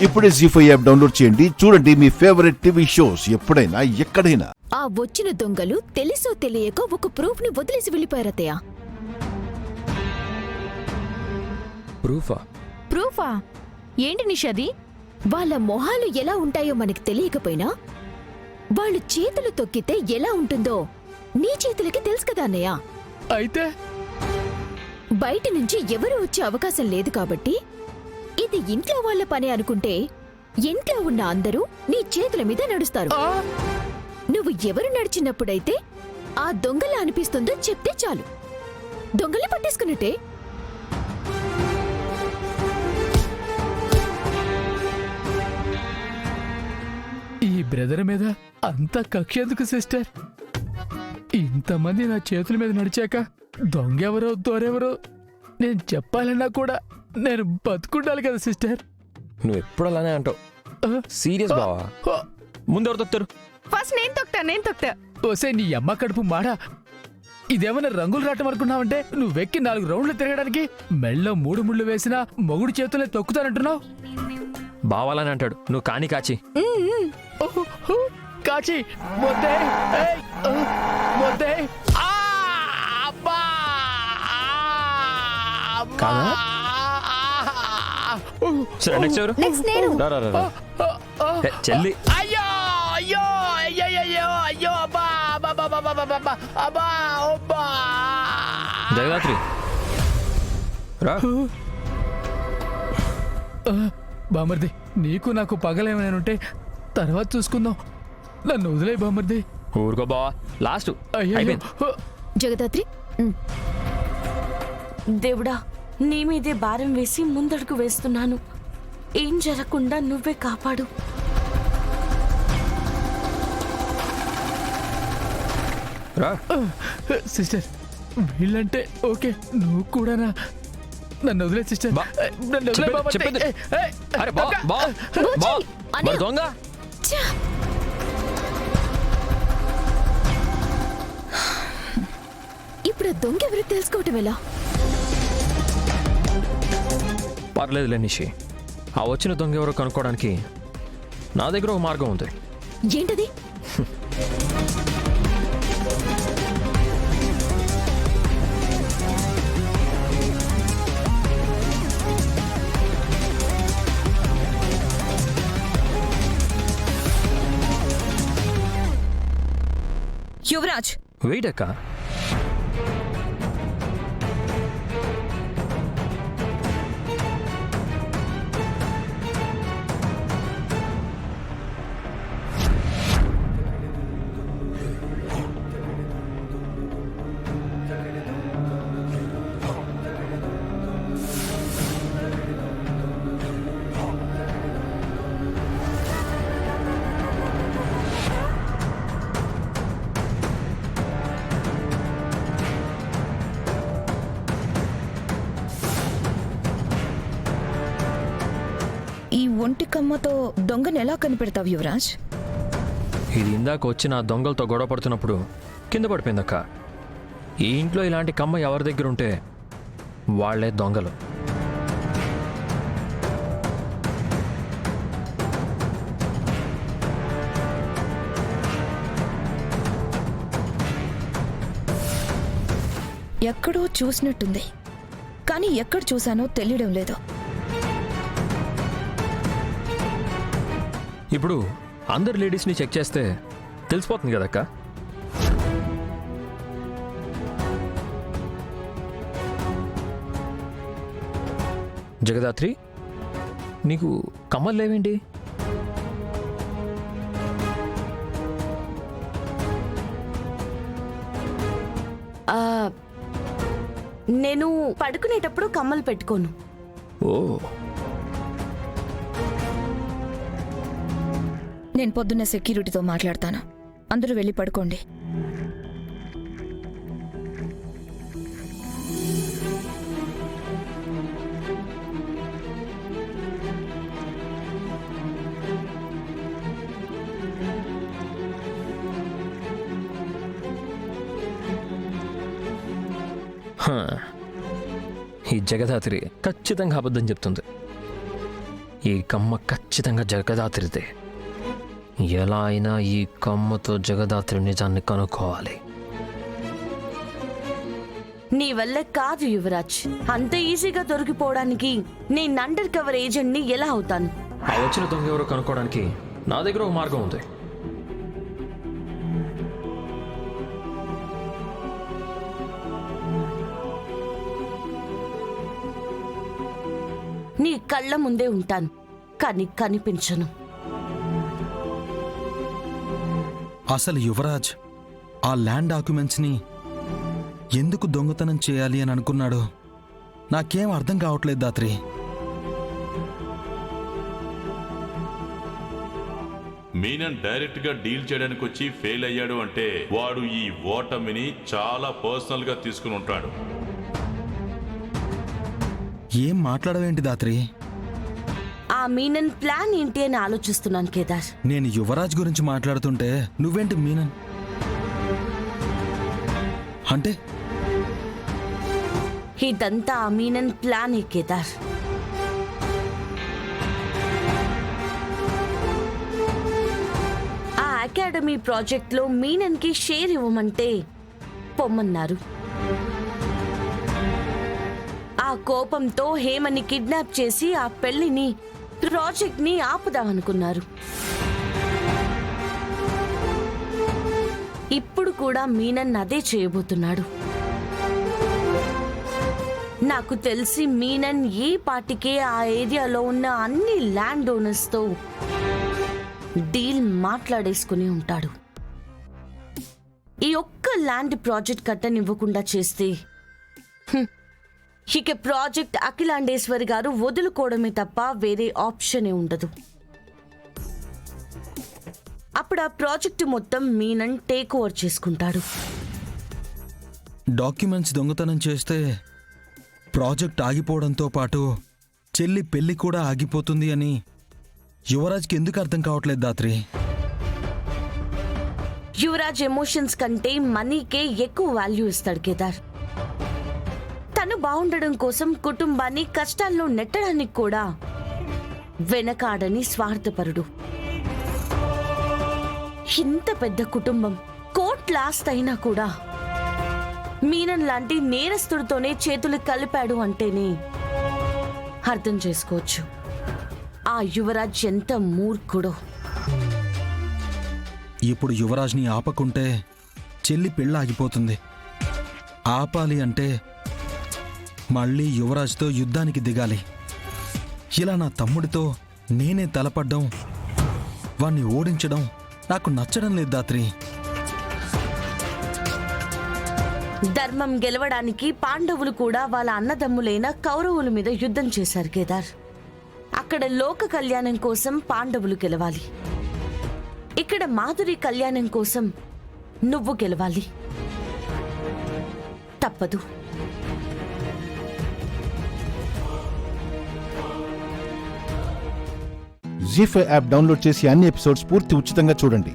ఇప్పుడే జీ5 app download చేయండి. చూడండి మీ ఫేవరెట్ టీవీ షోస్ ఎప్పుడైనా ఎక్కడైనా. ఆ వచ్చిన దొంగలు తెలుసో తెలియక ఒక ప్రూఫ్ ని వదిలేసి వెళ్ళిపోయారతయ్య. ప్రూఫా ఏంటి నిషాది? వాళ్ళ మొహాలు ఎలా ఉంటాయో మనకి తెలియకపోయినా వాళ్ళు చేతులు తొక్కితే ఎలా ఉంటుందో నీ చేతులకి తెలుసు కదా అన్నయ్య. అయితే బయట నుంచి ఎవరు వచ్చే అవకాశం లేదు కాబట్టి ఇది ఇంట్లో వాళ్ళ పని అనుకుంటే ఇంట్లో ఉన్న అందరూ నీ చేతుల మీద నడుస్తారు. నువ్వు ఎవరు నడిచినప్పుడైతే ఆ దొంగలా అనిపిస్తుందో చెప్తే చాలు, దొంగల్ని పట్టేసుకున్నట్టే. ఈ బ్రదర్ మీద అంత కక్ష ఎందుకు సిస్టర్? ఇంతమంది నా చేతుల మీద నడిచాక దొంగెవరో దొరెవరో నేను చెప్పాలన్నా కూడా నేను బతుకుండాలి కదా సిస్టర్. నువ్వు ఎప్పుడు అలానే అంటావు. సీరియస్ బావా? ముందెవరు తొక్తారు? ఫస్ట్ నేను తొక్తా. ఓసే నీ అమ్మ కడుపు మాడా, ఇదేమన్నా రంగులు రావటం అనుకున్నావంటే నువ్వెక్కి 4 రౌండ్లు తిరగడానికి మెళ్ళో 3 ముళ్ళు వేసినా మొగుడు చేతులే తొక్కుతానంటున్నావు. బావాలని అంటాడు, నువ్వు కాని కాచి. కాచి మొద్దే మొద్దే కాదా? సరే నెక్స్ట్ ఎవరు? నెక్స్ట్ నేను. రా, రా, రా, రా. ఏ, చెల్లి. అయ్యో అయ్యో అయ్యో అయ్యో అయ్యో అబ్బా అబ్బా అబ్బా అబ్బా అబ్బా. జగదాత్రి రా. బామర్ది, నీకు నాకు పగలేమైనా తర్వాత చూసుకుందాం. నన్ను వదిలే బామర్ది. ఊరుకో బావా, లాస్ట్ అయ్యో అయిపోయింది. జగదాత్రి, దేవుడా, నీ మీదే భారం వేసి ముందడుగు వేస్తున్నాను. ఏం జరగకుండా నువ్వే కాపాడు. రా. సిస్టర్, వీళ్ళంటే ఓకే, నువ్వు కూడానా? నన్ను వదిలే సిస్టర్, నన్ను వదిలే బామర్ది. చెప్పేది. అరే బా బా బా మరి దొంగ. ఛా! ఇప్పుడు ఆ దొంగ ఎవరు తెలుసుకోవటం ఎలా? పర్లేదులే నిషి, ఆ వచ్చిన దొంగ ఎవరో కనుక్కోవడానికి నా దగ్గర ఒక మార్గం ఉంది. ఏంటది? యువరాజ్, వెయిట్ అక్క. ఈ ఒంటి కమ్మతో దొంగను ఎలా కనిపెడతావు యువరాజ్? ఇది ఇందాక వచ్చి నా దొంగలతో గొడవ పడుతున్నప్పుడు కింద పడిపోయిందక్క. ఈ ఇంట్లో ఇలాంటి కమ్మ ఎవరి దగ్గర ఉంటే వాళ్లే దొంగలు. ఎక్కడో చూసినట్టుంది, కానీ ఎక్కడ చూశానో తెలియడం లేదు. ఇప్పుడు అందరు లేడీస్ని చెక్ చేస్తే తెలిసిపోతుంది కదక్క. జగదాత్రి, నీకు కమ్మలు లేవేంటి? నేను పడుకునేటప్పుడు కమ్మలు పెట్టుకోను. ఓ, నేను పొద్దున్న సెక్యూరిటీతో మాట్లాడతాను, అందరూ వెళ్ళి పడుకోండి. ఈ జగదాత్రి ఖచ్చితంగా అబద్ధం చెప్తుంది. ఈ కమ్మ ఖచ్చితంగా జగదాత్రిదే. ఎలా అయినా ఈ కమ్మతో జగదాత్రి నిజాన్ని కనుక్కోవాలి. నీ వల్ల కాదు యువరాజ్. అంత ఈజీగా దొరికిపోవడానికి నేను అండర్ కవర్ ఏజెంట్ని ఎలా అవుతాను? ఆ వచ్చిన దొంగ ఎవరో కనుక్కోవడానికి నా దగ్గర ఒక మార్గం ఉంది. నీ కళ్ళ ముందే ఉంటాను, కానీ కనిపించను. అసలు యువరాజ్ ఆ ల్యాండ్ డాక్యుమెంట్స్ని ఎందుకు దొంగతనం చేయాలి అని అనుకున్నాడు నాకేం అర్థం కావట్లేదు దాత్రి. మీనన్ డైరెక్ట్ గా డీల్ చేయడానికి వచ్చి ఫెయిల్ అయ్యాడు అంటే వాడు ఈ ఓటమిని చాలా పర్సనల్ గా తీసుకుని ఉంటాడు. ఏం మాట్లాడవేంటి దాత్రి? ఆ మీనన్ ప్లాన్ ఏంటి అని ఆలోచిస్తున్నాను కేదార్. నేను యువరాజ్ గురించి మాట్లాడుతుంటే నువ్వేంటి మీనన్ అంటే? ఇదంతా ఆ మీనన్ ప్లానే కేదార్. ఆ అకాడమీ ప్రాజెక్ట్లో మీనన్కి షేర్ ఇవ్వమంటే పొమ్మన్నారు. ఆ కోపంతో హేమని కిడ్నాప్ చేసి ఆ పెళ్లిని, ప్రాజెక్ట్ని ఆపుదామనుకున్నారు. ఇప్పుడు కూడా మీనన్ అదే చేయబోతున్నాడు. నాకు తెలిసి మీనన్ ఈ పాటికే ఆ ఏరియాలో ఉన్న అన్ని ల్యాండ్ ఓనర్స్తో డీల్ మాట్లాడేసుకుని ఉంటాడు. ఈ ఒక్క ల్యాండ్ ప్రాజెక్ట్ కట్టనివ్వకుండా చేస్తే ఇక ప్రాజెక్ట్ అఖిలాండేశ్వరి గారు వదులుకోవడమే తప్ప వేరే ఆప్షనే ఉండదు. అప్పుడు ఆ ప్రాజెక్టు మొత్తం మీనన్ టేక్ ఓవర్ చేసుకుంటాడు. డాక్యుమెంట్స్ దొంగతనం చేస్తే ప్రాజెక్ట్ ఆగిపోవడంతో పాటు చెల్లి పెళ్లి కూడా ఆగిపోతుంది అని యువరాజ్కి ఎందుకు అర్థం కావట్లేదు దాత్రి? యువరాజ్ ఎమోషన్స్ కంటే మనీకే ఎక్కువ వాల్యూ ఇస్తాడు కేదార్. తను బాగుండడం కోసం కుటుంబాన్ని కష్టాల్లో నెట్టడానికి కూడా వెనకాడని స్వార్థపరుడు. ఇంత పెద్ద కుటుంబం, కోట్ల ఆస్తి అయినా కూడా మీనన్ లాంటి నేరస్తుడితోనే చేతులు కలిపాడు అంటేనే అర్థం చేసుకోవచ్చు ఆ యువరాజ్ ఎంత మూర్ఖుడో. ఇప్పుడు యువరాజ్ని ఆపకుంటే చెల్లి పెళ్ళి ఆగిపోతుంది. ఆపాలి అంటే మళ్ళీ యువరాజ్తో యుద్ధానికి దిగాలి. ఇలా నా తమ్ముడితో నేనే తలపడ్డం, వాణ్ణి ఓడించడం నాకు నచ్చడం లేదు దాత్రి. ధర్మం గెలవడానికి పాండవులు కూడా వాళ్ళ అన్నదమ్ములైన కౌరవుల మీద యుద్ధం చేశారు కేదార్. అక్కడ లోక కళ్యాణం కోసం పాండవులు గెలవాలి. ఇక్కడ మాధురి కళ్యాణం కోసం నువ్వు గెలవాలి. తప్పదు. జీ5 యాప్ డౌన్లోడ్ చేసి అన్ని ఎపిసోడ్స్ పూర్తి ఉచితంగా చూడండి.